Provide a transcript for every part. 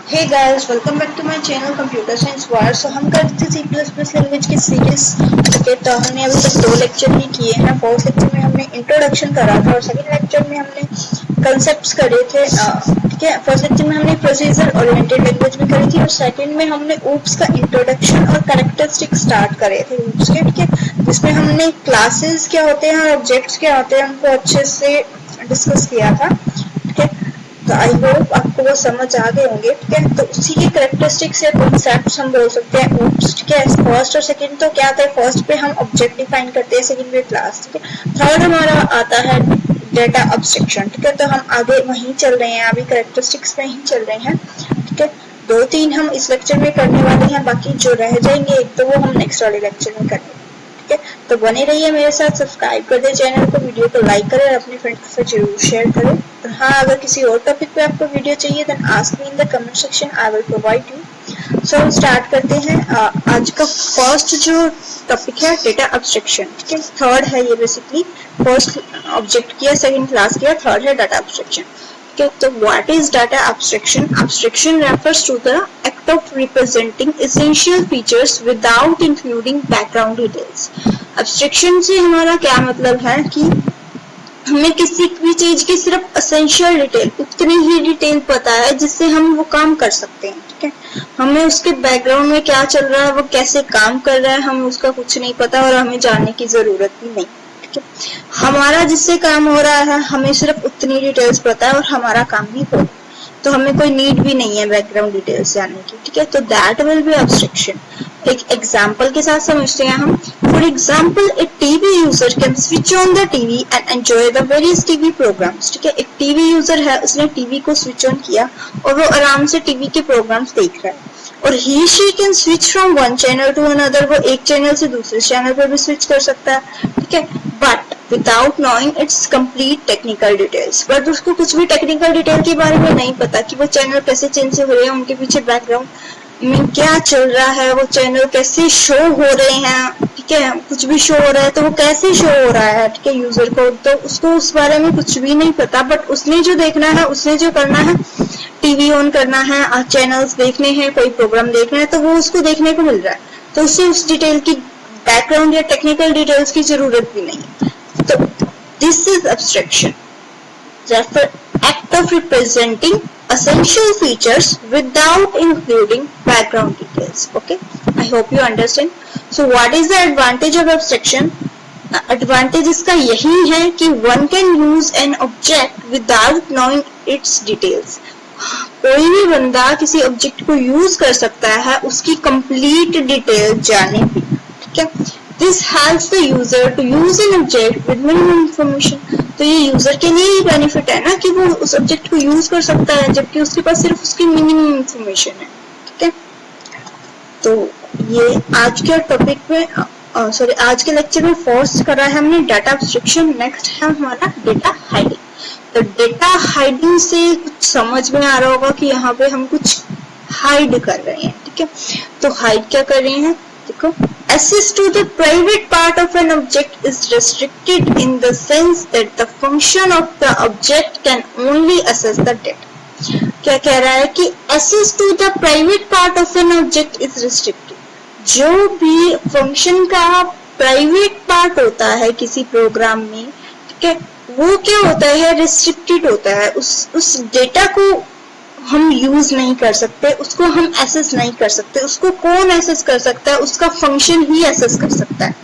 Hey guys, welcome back to my channel computer science war. So हम करते थे C++ language की series. Okay, तो हमने अभी तक 2 लेक्चर ही किए हैं। फर्स्ट लेक्चर में हमने इंट्रोडक्शन करा था और सेकंड लेक्चर में हमने कंसेप्ट्स करे थे। ठीक है, फर्स्ट लेक्चर में हमने प्रोसीजर ओरिएंटेड लैंग्वेज में करी थी और सेकंड में हमने ऊप्स का इंट्रोडक्शन और कैरेक्टरिस्टिक स्टार्ट करे थे ऊप्स के। ठीक है, जिसमें हमने क्लासेस क्या होते हैं और ऑब्जेक्ट्स क्या होते हैं उनको अच्छे से डिस्कस किया था। ठीक है, तो आई होप आपको वो समझ आ गए होंगे। ठीक है, तो उसी के कैरेक्टरिस्टिक्स या कॉन्सेप्ट्स हम बोल सकते हैं ऊप्स। ठीक है, फर्स्ट और सेकंड तो क्या आता है, फर्स्ट पे हम ऑब्जेक्ट डिफाइन करते हैं, सेकंड पे क्लास। ठीक है, थर्ड हमारा आता है डेटा अब्स्ट्रक्शन। ठीक है, तो हम आगे वहीं चल रहे हैं, अभी कैरेक्टरिस्टिक्स पे ही चल रहे हैं। ठीक है, 2-3 हम इस लेक्चर में करने वाले हैं, बाकी जो रह जाएंगे एक तो वो हम नेक्स्ट वाले लेक्चर में करेंगे। ठीक है, तो बने रहिए मेरे साथ, सब्सक्राइब कर दे चैनल को, वीडियो को लाइक करें और अपने फ्रेंड्स के साथ जरूर शेयर करें। और हाँ, अगर किसी और टॉपिक पे आपको वीडियो चाहिए then ask me in the comment section, I will provide you. So हम स्टार्ट करते हैं। आज का फर्स्ट जो टॉपिक है डेटा अब्स्ट्रक्शन। ठीक है, थर्ड है ये बेसिकली। फर्स्ट ऑब्जेक्ट किया, सेकंड क्लास किया, थर्ड है data abstraction. Okay, so what is data abstraction? Abstraction refers to the act of representing essential features without including background details. Abstraction से हमारा क्या मतलब है कि हमें किसी भी चीज की सिर्फ essential डिटेल, उतनी ही डिटेल पता है जिससे हम वो काम कर सकते हैं। ठीक है, हमें उसके बैकग्राउंड में क्या चल रहा है, वो कैसे काम कर रहा है, हमें उसका कुछ नहीं पता और हमें जानने की जरूरत भी नहीं। हमारा जिससे काम हो रहा है हमें सिर्फ उतनी डिटेल्स पता है और हमारा काम भी हो, तो हमें कोई नीड भी नहीं है बैकग्राउंड डिटेल्स जानने की। ठीक है, तो दैट विल बी अब्स्ट्रक्शन। एक एग्जांपल के साथ समझते हैं हम। For example, a TV user can switch on the TV and enjoy the various TV programs. ठीक है, एक टीवी यूजर है, उसने टीवी को स्विच ऑन किया और वो आराम से टीवी के प्रोग्राम्स देख रहा है। और he she can switch from one channel to another, वो एक चैनल से दूसरे चैनल पर भी स्विच कर सकता है। ठीक है, but without knowing it's complete technical details. But उसको कुछ भी टेक्निकल डिटेल के बारे में नहीं पता कि वो चैनल कैसे चेंज हो रहे हैं, उनके पीछे बैकग्राउंड में क्या चल रहा है, वो चैनल कैसे शो हो रहे हैं। ठीक है, कुछ भी शो हो रहा है तो वो कैसे शो हो रहा है। ठीक है, यूजर को तो उसको उस बारे में कुछ भी नहीं पता, बट उसने जो देखना है, उसने जो करना है, टीवी ऑन करना है, चैनल्स देखने हैं, कोई प्रोग्राम देखना है, तो वो उसको देखने को मिल रहा है, तो उससे उस डिटेल की बैकग्राउंड या टेक्निकल डिटेल्स की जरूरत भी नहीं है। तो this is abstraction, act of representing essential features without including background details. Okay, I hope you understand. So what is the advantage of abstraction? Advantage इसका यही है कि one can use an object without knowing its details. कोई भी बंदा किसी object को use कर सकता है उसकी कंप्लीट डिटेल जाने की। ठीक है, this helps the user to use an object with minimum information. तो ये यूजर के लिए ही बेनिफिट है ना कि वो उस ऑब्जेक्ट को यूज कर सकता है जबकि उसके पास सिर्फ उसकी मिनिमम इंफॉर्मेशन है। ठीक है, तो ये आज के टॉपिक में आज के लेक्चर में फर्स्ट करा है हमने डाटा अब्स्ट्रक्शन। नेक्स्ट है हमारा डेटा हाइडिंग। तो डेटा हाइडिंग से कुछ समझ में आ रहा होगा कि यहाँ पे हम कुछ हाइड कर रहे हैं। ठीक है, तो हाइड क्या कर रहे हैं, देखो, access to the private part of an object is restricted in the sense that the function of the object can only access the data। क्या कह रहा है कि access to the private part of an object is restricted। जो भी function का private part होता है किसी प्रोग्राम में, ठीक है, वो क्या होता है, रिस्ट्रिक्टेड होता है। उस डेटा को हम यूज नहीं कर सकते, उसको हम एक्सेस नहीं कर सकते। उसको कौन एक्सेस कर सकता है, उसका फंक्शन ही एक्सेस कर सकता है,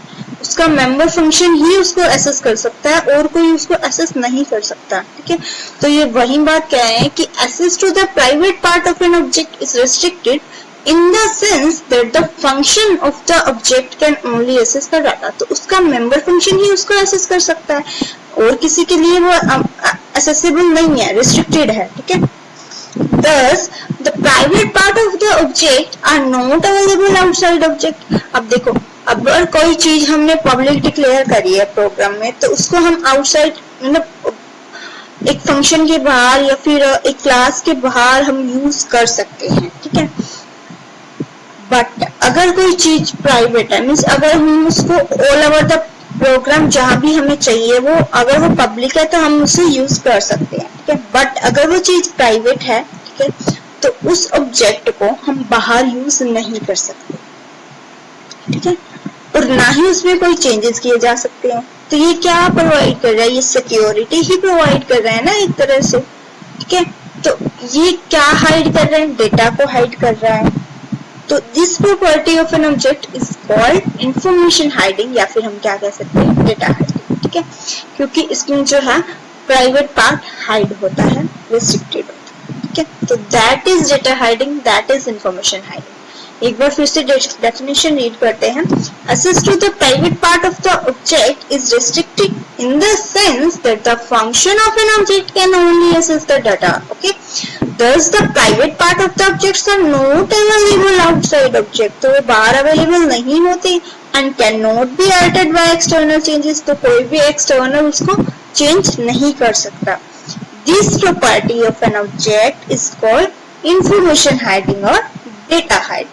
उसका मेंबर फंक्शन ही उसको एक्सेस कर सकता है और कोई उसको एक्सेस नहीं कर सकता। ठीक है, तो ये वही बात कह रहे हैं कि access to the private part of an object is restricted in the sense that the function of the object can only access the data। तो उसका मेंबर फंक्शन ही उसको एक्सेस कर सकता है और किसी के लिए वो accessible नहीं है, restricted है। ठीक है, thus the private part of the object are not available outside object। अब देखो, अगर कोई चीज हमने पब्लिक डिक्लेयर करी है प्रोग्राम में तो उसको हम आउटसाइड, मतलब एक फंक्शन के बाहर या फिर एक क्लास के बाहर हम यूज कर सकते हैं। ठीक है, बट अगर कोई चीज प्राइवेट है, मीन्स अगर हम उसको ऑल ओवर द प्रोग्राम जहां भी हमें चाहिए, वो अगर वो पब्लिक है तो हम उसे यूज कर सकते हैं। ठीक है, बट अगर वो चीज प्राइवेट है, ठीक है, तो उस ऑब्जेक्ट को हम बाहर यूज नहीं कर सकते, ठीक है, और ना ही उसमें कोई चेंजेस किए जा सकते हैं। तो ये क्या प्रोवाइड कर रहा है, ये सिक्योरिटी ही प्रोवाइड कर रहा है ना एक तरह से, ठीक है। तो ये क्या हाइड कर रहा है, डेटा को हाइड कर रहा है। तो this property of an object is called information hiding, या फिर हम क्या कह सकते हैं, डेटा हाइडिंग, ठीक है, क्योंकि इसमें जो है प्राइवेट पार्ट हाइड होता है, रिस्ट्रिक्टेड होता है, ठीक है। तो that is data hiding, that is information hiding. एक बार फिर से डेफिनेशन रीड करते हैं। Access to the private part of the object is restricted in the sense that the function of an object can only access the data. Okay, thus the private part of the objects are not available outside object. तो वो बाहर available नहीं होते and cannot be altered by external changes. तो कोई भी external उसको change नहीं कर सकता। This property of an object is called information hiding or data hiding.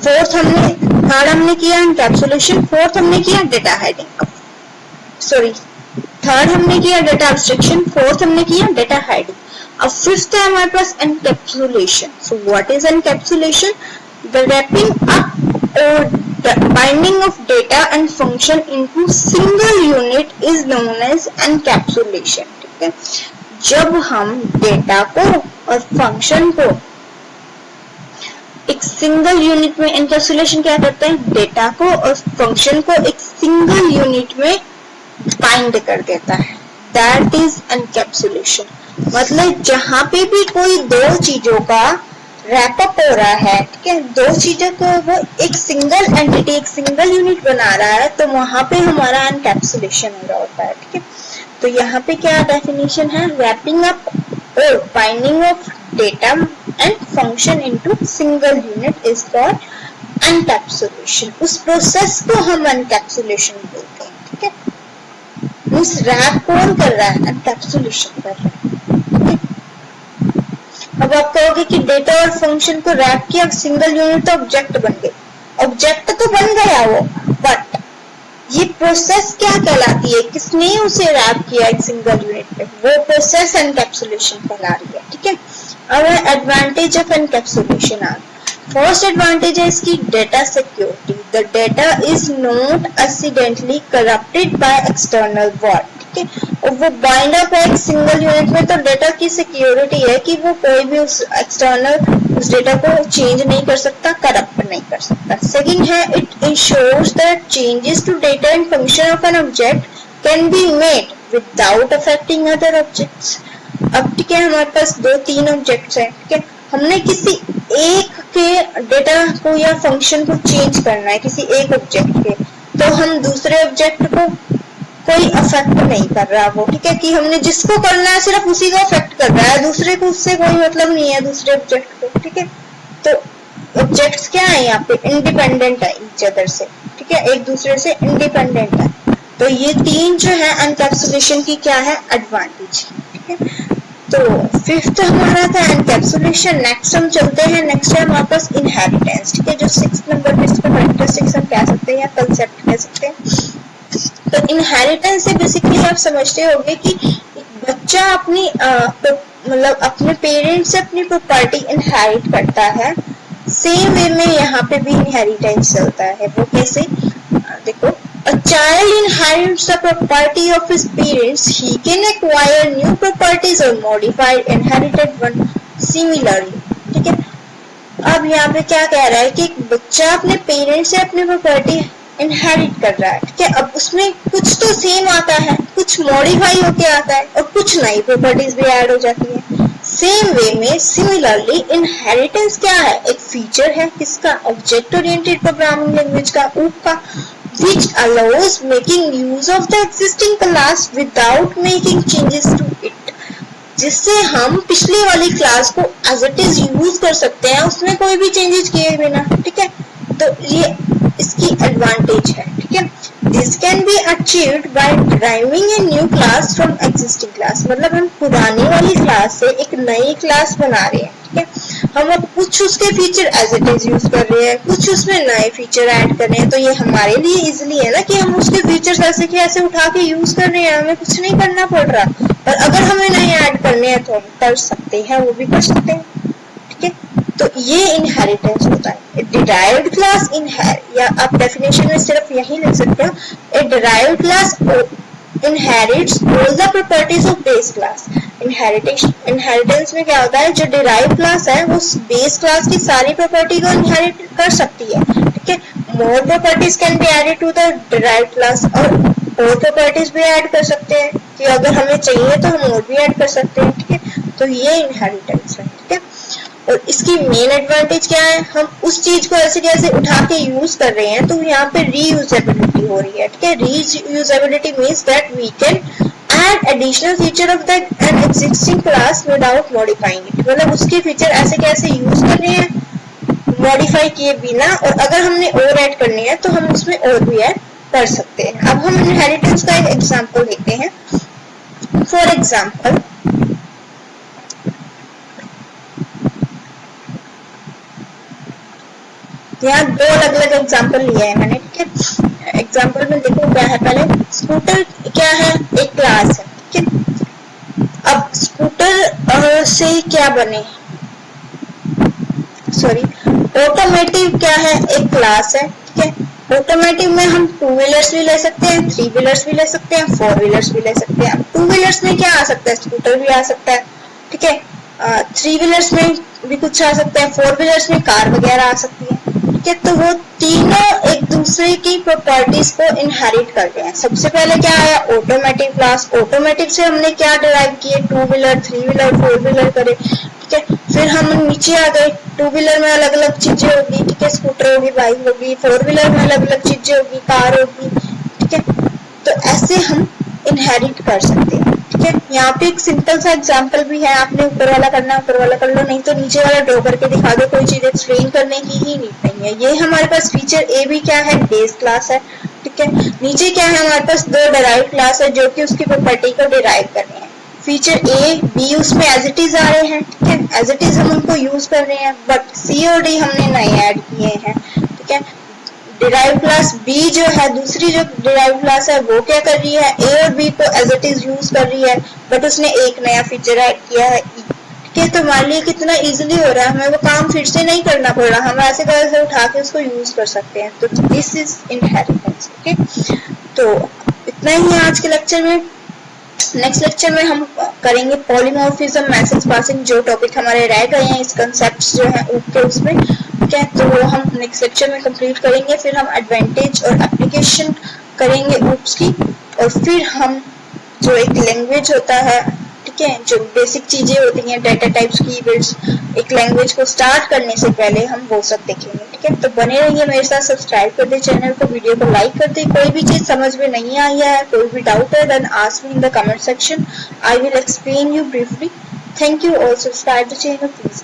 Fourth हमने, थर्ड हमने किया एनकैप्सुलेशन, फोर्थ हमने किया डेटा हाइडिंग, सॉरी थर्ड हमने किया डेटा एब्स्ट्रैक्शन, फोर्थ हमने किया डेटा हाइडिंग। अब फिफ्थ है हमारे पास encapsulation. So what is encapsulation? The wrapping up और binding of data and function into single unit is known as encapsulation, ठीक है। जब हम डेटा को और फंक्शन को एक सिंगल यूनिट में, एनकैप्सुलेशन क्या करता है, डेटा को और फंक्शन को एक सिंगल यूनिट में बाइंड कर देता है, दैट इज एनकैप्सुलेशन। मतलब जहां पे भी कोई दो चीजों का रैप अप हो रहा है, ठीक है, दो चीजों को वो एक सिंगल एंटिटी, एक सिंगल यूनिट बना रहा है, तो वहां पे हमारा एनकैप्सुलेशन हो रहा होता है, ठीक है। तो यहाँ पे क्या डेफिनेशन है, रैपिंग अप और binding of data and function into single unit is called encapsulation. उस प्रोसेस को हम encapsulation बोलते हैं, ठीक है। उस रैप कौन कर रहा है, encapsulation कर रहा है, ठीक है। अब आप कहोगे कि डेटा और फंक्शन को रैप किया, सिंगल यूनिट तो ऑब्जेक्ट बन गए, ऑब्जेक्ट तो बन गया वो, बट ये प्रोसेस क्या कहलाती है, किसने उसे रैप किया एक सिंगल यूनिट पे, वो प्रोसेस एनकैप्सुलेशन कहला रही है, ठीक है। अब advantage of encapsulation ah, first advantage है इसकी data security. The data is not accidentally corrupted by external word, ठीक है। और वो बाइंड अप है एक सिंगल यूनिट में, तो डेटा की सिक्योरिटी है कि वो कोई भी उस एक्सटर्नल उस डेटा को चेंज नहीं कर सकता, करप्ट नहीं कर सकता। सेकंड है, it ensures that changes to data and function of an object can be made without affecting other objects. अब ठीक है, हमारे पास दो तीन ऑब्जेक्ट्स हैं, ठीक है, हमने किसी एक के डेटा को या फंक्शन को चेंज करना है किसी एक ऑब्जेक्ट के, तो हम दूसरे ऑब्जेक्ट को कोई अफेक्ट नहीं कर रहा वो, ठीक है, कि हमने जिसको करना है सिर्फ उसी को अफेक्ट कर रहा है, दूसरे को उससे कोई मतलब नहीं है दूसरे ऑब्जेक्ट को, ठीक है। तो ऑब्जेक्ट्स क्या है यहाँ पे, इंडिपेंडेंट है ईच अदर से, ठीक है, एक दूसरे से इंडिपेंडेंट है। तो ये तीन जो है एनकैप्सुलेशन की क्या है, एडवांटेज, ठीक है। तो फिफ्थ हमारा था एनकैप्सुलेशन। नेक्स्ट हम चलते हैं, नेक्स्ट है हमारे पास इनहेरिटेंस, ठीक है, जो 6 नंबर पे इसका कैरेक्टरिस्टिक्स हम कह सकते हैं या कंसेप्ट कह सकते हैं। तो इनहेरिटेंस से बेसिकली आप समझते होंगे कि एक बच्चा अपनी मतलब अपने पेरेंट्स से अपनी प्रॉपर्टी इनहेरिट करता है, सेम वे में यहाँ पे भी इनहेरिटेंस चलता है। वो कैसे, देखो, a child inherits the property of his parents, he can acquire new properties or modify inherited one similarly, ठीक है। अब यहाँ पे क्या कह रहा है कि बच्चा अपने पेरेंट्स से अपनी प्रॉपर्टी इनहेरिट कर रहा है, ठीक है। अब उसमें कुछ तो सेम आता है, कुछ मॉडिफाई होके आता है और कुछ नई प्रॉपर्टीज भी ऐड हो जाती है। सेम वे में सिमिलरली इनहेरिटेंस क्या है, एक फीचर है किसका, ऑब्जेक्ट ओरिएंटेड प्रोग्रामिंग लैंग्वेज का, ऊप का, which allows making use of the existing class without making changes to it, जिससे हम पिछली वाली क्लास को as it is यूज कर सकते हैं, उसमें कोई भी चेंजेस किए बिना, ठीक है। तो ये इसकी एडवांटेज है, ठीक है। This can be achieved by driving a new class from existing class, मतलब हम पुरानी वाली क्लास से एक नई क्लास बना रहे हैं, ठीक है। हम अब कुछ उसके feature as it is use कर रहे हैं, कुछ उसमें नए फीचर ऐड कर रहे हैं, तो ये हमारे लिए इजीली है ना कि हम उसके फीचर्स ऐसे के ऐसे उठा के यूज कर रहे हैं, हमें कुछ नहीं करना पड़ रहा, और अगर हमें नहीं ऐड करने हैं तो हम कर सकते हैं, वो भी कर सकते हैं, ठीक है। तो ये इनहेरिटेंस होता है। डिराइव्ड क्लास या आप डेफिनेशन में सिर्फ यही लिख सकते हो, a derived class inherits all the properties of base class। Inheritance में क्या होता है, जो डिराइव क्लास है वो बेस क्लास की सारी प्रॉपर्टी को इनहेरिट कर सकती है, ठीक है। More properties can be added to the derive class, और प्रॉपर्टीज भी ऐड कर सकते हैं कि अगर हमें चाहिए तो हम और भी ऐड कर सकते हैं, ठीक है। तो ये इनहेरिटेंस है, ठीक है। और इसकी मेन एडवांटेज क्या है, हम उस चीज को ऐसे कैसे उठा के यूज कर रहे हैं, तो यहाँ पे रीयूजेबिलिटी हो रही है, ठीक है। Reusability means that we can add additional feature of that an existing class without modifying it। मतलब उसके फीचर ऐसे कैसे यूज कर रहे हैं मॉडिफाई किए बिना, और अगर हमने और ऐड करने हैं तो हम उसमें और भी ऐड कर सकते हैं। अब हम इनहेरिटेंस का एक एग्जांपल देखते हैं। फॉर एग्जांपल यहाँ दो अलग अलग एग्जांपल लिए हैं मैंने, ठीक है। एग्जांपल में देखो क्या है, पहले स्कूटर क्या है, एक क्लास है, ठीक है। अब स्कूटर से क्या बने, सॉरी, ऑटोमेटिव क्या है, एक क्लास है, ठीक है। ऑटोमेटिव में हम 2 व्हीलर्स भी ले सकते हैं, 3 व्हीलर्स भी ले सकते हैं, 4 व्हीलर्स भी ले सकते हैं। 2 व्हीलर्स में क्या आ सकता है, स्कूटर भी आ सकता है, ठीक है। 3 व्हीलर्स में भी कुछ आ सकता है, 4 व्हीलर्स में कार वगैरह आ सकती है, ठीक है। तो वो तीनों एक दूसरे की प्रॉपर्टीज को इनहेरिट कर रहे हैं। सबसे पहले क्या आया, ऑटोमेटिव क्लास। ऑटोमेटिव से हमने क्या डिराइव किए, 2 व्हीलर, 3 व्हीलर, 4 व्हीलर करे, ठीक है। फिर हम नीचे आ गए, 2 व्हीलर में अलग अलग चीजें होगी, ठीक है, स्कूटर होगी, बाइक होगी, 4 व्हीलर में अलग अलग चीजें होगी, कार होगी, ठीक है। तो ऐसे हम इनहेरिट कर सकते हैं, ठीक है। यहाँ पे एक सिंपल सा एग्जांपल भी है, आपने ऊपर वाला करना ऊपर वाला कर लो, नहीं तो नीचे वाला ड्रॉ करके दिखा दो, कोई चीज एक्सप्लेन करने की ही नीड नहीं है। ये हमारे पास फीचर ए भी क्या है, बेस क्लास है, ठीक है। नीचे क्या है, हमारे पास 2 डिराइव क्लास है जो कि उसकी प्रॉपर्टी को डिराइव कर रहे हैं। फीचर ए बी उसमें एज इट इज आ रहे हैं, ठीक है, एज इट इज हम उनको यूज कर रहे हैं, बट सी और डी हमने नए ऐड किए हैं, ठीक है। डिराइव क्लास बी जो है, दूसरी जो डिराइव क्लास है वो क्या कर रही है, ए और बी को एज इट इज यूज कर रही है, बट उसने एक नया फीचर ऐड किया है ई, ठीक है। तो हमारे लिए कितना इजीली हो रहा है, हमें वो काम फिर से नहीं करना पड़ रहा, हम ऐसे तरह से उठा के उसको यूज कर सकते हैं। तो दिस इज इनहेरिटेंस, ठीक है। तो इतना ही है आज के लेक्चर में। नेक्स्ट लेक्चर में हम करेंगे पॉलीमॉर्फिज्म, मैसेज पासिंग, जो टॉपिक हमारे रह गए हैं इस कंसेप्ट जो है ऊप के उसमें, ठीक है। तो वो हम नेक्स्ट लेक्चर में कंप्लीट करेंगे। फिर हम एडवांटेज और एप्लीकेशन करेंगे ऊप्स की, और फिर हम जो एक लैंग्वेज होता है, ठीक है, जो बेसिक चीजें होती हैं, डाटा टाइप्स, कीवर्ड्स, एक लैंग्वेज को स्टार्ट करने से पहले हम वो सब देखेंगे, ठीक है। तो बने रहिए मेरे साथ, सब्सक्राइब कर दे चैनल को, वीडियो को लाइक कर दे। कोई भी चीज समझ में नहीं आई है, कोई भी डाउट है, then ask me in the comment section, I will explain you briefly. Thank you, और सब्सक्राइब द चैनल प्लीज।